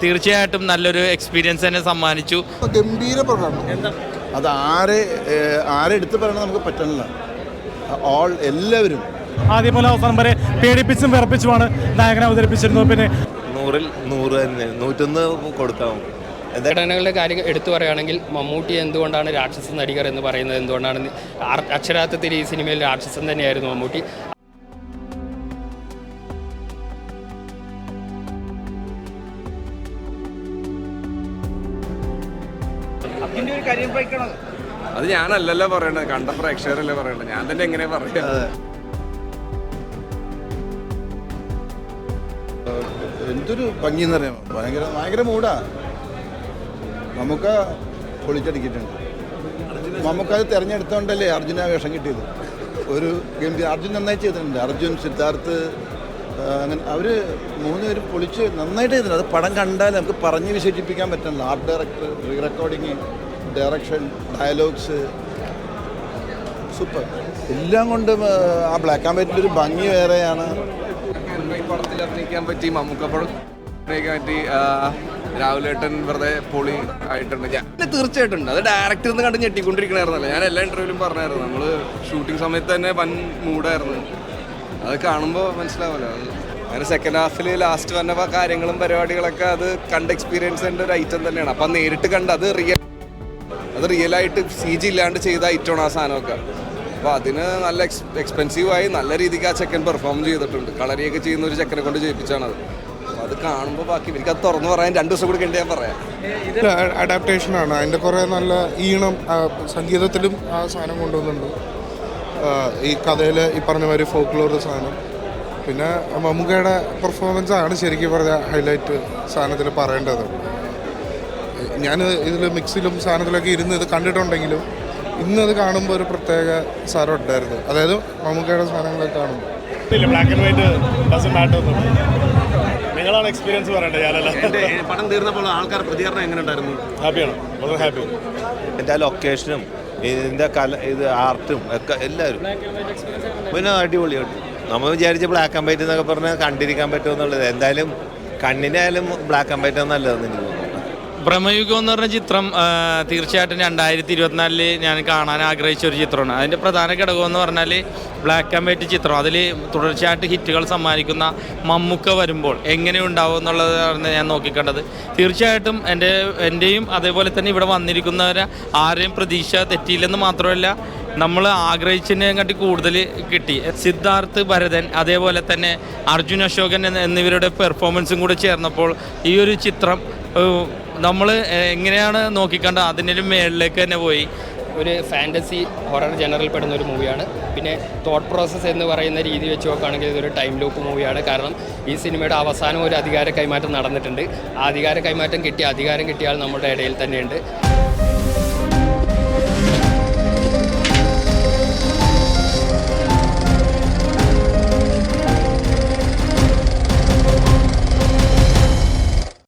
തീർച്ചയായിട്ടും നല്ലൊരു എക്സ്പീരിയൻസ് തന്നെ സമ്മാനിച്ചു. ഗംഭീര പ്രകടനം. അത് ആരെ എടുത്ത് പറയണം നമുക്ക് പറ്റണില്ല. എല്ലാവരും ആദ്യം പോലെ അവസാനം വരെ പേടിപ്പിച്ചും വിറപ്പിച്ചുമാണ് നായകനെ അവതരിപ്പിച്ചിരുന്നത്. പിന്നെ 100-ൽ 100 തന്നെ, 101 കൊടുക്കാം. ഘടനകളുടെ കാര്യം എടുത്തു പറയുകയാണെങ്കിൽ മമ്മൂട്ടി എന്തുകൊണ്ടാണ് രാക്ഷസ നടികർ എന്ന് പറയുന്നത് എന്തുകൊണ്ടാണ് അക്ഷരാർത്ഥത്തിൽ ഈ സിനിമയിൽ രാക്ഷസൻ തന്നെയായിരുന്നു മമ്മൂട്ടി. അത് ഞാനല്ലല്ലോ പറയണത്, കണ്ട പ്രേക്ഷകരല്ലേ പറയണത്, ഞാൻ തന്നെ എങ്ങനെ പറയാ. എന്തൊരു ഭംഗിയെന്ന് അറിയാമോ, ഭയങ്കര മൂടാ. നമുക്ക് പൊളിച്ചടിക്കിട്ടുണ്ട്. നമുക്കത് തിരഞ്ഞെടുത്തോണ്ടല്ലേ അർജുന വേഷം കിട്ടിയത്. ഒരു ഗംഭീര അർജുൻ നന്നായി ചെയ്തിട്ടുണ്ട്. അർജുൻ, സിദ്ധാർത്ഥ്, അങ്ങനെ അവർ 3 പേരും പൊളിച്ച് നന്നായിട്ട് ചെയ്തിട്ടുണ്ട്. അത് പടം കണ്ടാൽ നമുക്ക് പറഞ്ഞ് വിശേഷിപ്പിക്കാൻ പറ്റില്ല. Art director, re recording, direction, dialogues super. എല്ലാം കൊണ്ടും ആ ബ്ലാക്ക് ആൻഡ് വൈറ്റിലൊരു ഭംഗി വേറെയാണ്. ഈ പടത്തിൽ അഭിനയിക്കാൻ പറ്റി, മമ്മൂക്ക പടം അഭിനയിക്കാൻ പറ്റി, രാഹുലേട്ടൻ വെറുതെ പൊളി ആയിട്ടുണ്ട്. ഞാൻ തീർച്ചയായിട്ടും അത് ഡയറക്ടർ നിന്ന് കണ്ട് ഞെട്ടിക്കൊണ്ടിരിക്കണായിരുന്നല്ലോ. ഞാൻ എല്ലാ ഇൻ്റർവ്യൂവിലും പറഞ്ഞായിരുന്നു, നമ്മൾ ഷൂട്ടിംഗ് സമയത്ത് തന്നെ വൻ മൂടായിരുന്നു. അത് കാണുമ്പോൾ മനസ്സിലാവുമല്ലോ. അങ്ങനെ സെക്കൻഡ് ഹാഫിൽ ലാസ്റ്റ് വന്ന കാര്യങ്ങളും പരിപാടികളൊക്കെ അത് കണ്ട് എക്സ്പീരിയൻസ് ചെയ്യേണ്ട ഒരു ഐറ്റം തന്നെയാണ്. അപ്പം നേരിട്ട് കണ്ട് അത് റിയലായിട്ട് CG ഇല്ലാണ്ട് ചെയ്ത ഐറ്റമാണ് ആ സാധനമൊക്കെ. അപ്പോൾ അതിന് നല്ല എക്സ്പെൻസീവായി നല്ല രീതിക്ക് ആ ചെക്കൻ പെർഫോം ചെയ്തിട്ടുണ്ട്. കളരിയൊക്കെ ചെയ്യുന്ന ഒരു ചെക്കനെ കൊണ്ട് ചെയ്യിപ്പിച്ചാണത്. അപ്പോൾ അത് കാണുമ്പോൾ ബാക്കി എനിക്കത് തുറന്ന് പറയാൻ 2 ദിവസം കൂടി കണ്ട് ഞാൻ പറയാം. അഡാപ്റ്റേഷനാണ്. അതിൻ്റെ കുറേ നല്ല ഈണം സംഗീതത്തിലും ആ സാധനം കൊണ്ടുവന്നുണ്ട്. ഈ കഥയിൽ ഈ പറഞ്ഞ മാതിരി ഫോക്ലോർ സാധനം. പിന്നെ മമ്മൂക്കയുടെ പെർഫോമൻസാണ് ശരിക്കും പറഞ്ഞാൽ ഹൈലൈറ്റ് സാധനത്തിൽ പറയേണ്ടത്. ഞാൻ ഇതിൽ മിക്സിലും സാധനത്തിലൊക്കെ ഇരുന്ന് ഇത് കണ്ടിട്ടുണ്ടെങ്കിലും ഇന്നത് കാണുമ്പോൾ ഒരു പ്രത്യേക സാധനം ഉണ്ടായിരുന്നു. അതായത് മമ്മൂക്കയുടെ സാധനങ്ങളൊക്കെ കാണുമ്പോൾ black and white doesn't matter. നിങ്ങളാണ് എക്സ്പീരിയൻസ് പറയേണ്ടത്, ഞാനല്ല. പടം തീർന്നപ്പോൾ ആൾക്കാരുടെ പ്രതികരണം എങ്ങനെ ഉണ്ടായിരുന്നു? ഹാപ്പിയാണ്, വളരെ ഹാപ്പി. എൻ്റെ ലൊക്കേഷനും ഇതിൻ്റെ ഇത് ആർട്ടും ഒക്കെ എല്ലാവരും പിന്നെ അടിപൊളിയായിട്ട്. നമ്മൾ വിചാരിച്ച ബ്ലാക്ക് ആൻഡ് വൈറ്റ് എന്നൊക്കെ പറഞ്ഞാൽ കണ്ടിരിക്കാൻ പറ്റുമെന്നുള്ളത്. എന്തായാലും കണ്ണിനായാലും ബ്ലാക്ക് ആൻഡ് വൈറ്റ് നല്ലതെന്ന് എനിക്ക് തോന്നുന്നു. ഭ്രമയുഗം എന്ന് പറഞ്ഞ ചിത്രം തീർച്ചയായിട്ടും 2024 ഞാൻ കാണാൻ ആഗ്രഹിച്ച ഒരു ചിത്രമാണ്. അതിൻ്റെ പ്രധാന ഘടകം എന്ന് പറഞ്ഞാൽ ബ്ലാക്ക് ആൻഡ് വൈറ്റ് ചിത്രം. അതിൽ തുടർച്ചയായിട്ട് ഹിറ്റുകൾ സമ്മാനിക്കുന്ന മമ്മൂക്ക വരുമ്പോൾ എങ്ങനെ ഉണ്ടാവും എന്നുള്ളതാണ് ഞാൻ നോക്കിക്കണ്ടത്. തീർച്ചയായിട്ടും എൻ്റെയും അതേപോലെ തന്നെ ഇവിടെ വന്നിരിക്കുന്നവരെ ആരെയും പ്രതീക്ഷ തെറ്റിയില്ലെന്ന് മാത്രമല്ല, നമ്മൾ ആഗ്രഹിച്ചതിനെക്കാട്ടി കൂടുതൽ കിട്ടി. സിദ്ധാർത്ഥ് ഭരതൻ, അതേപോലെ തന്നെ അർജുൻ അശോകൻ എന്നിവരുടെ പെർഫോമൻസും കൂടെ ചേർന്നപ്പോൾ ഈ ഒരു ചിത്രം നമ്മൾ എങ്ങനെയാണ് നോക്കിക്കണ്ട അതിൻ്റെ മേളിലേക്ക് തന്നെ പോയി. ഒരു ഫാൻറ്റസി ഹൊറർ ജനറിൽ പെടുന്ന ഒരു മൂവിയാണ്. പിന്നെ തോട്ട് പ്രോസസ്സ് എന്ന് പറയുന്ന രീതി വെച്ച് നോക്കുകയാണെങ്കിൽ ഇതൊരു ടൈം ലൂപ്പ് മൂവിയാണ്. കാരണം ഈ സിനിമയുടെ അവസാനം ഒരു അധികാര കൈമാറ്റം നടന്നിട്ടുണ്ട്. ആ അധികാര കൈമാറ്റം അധികാരം കിട്ടിയ ആൾ നമ്മുടെ ഇടയിൽ തന്നെയുണ്ട്.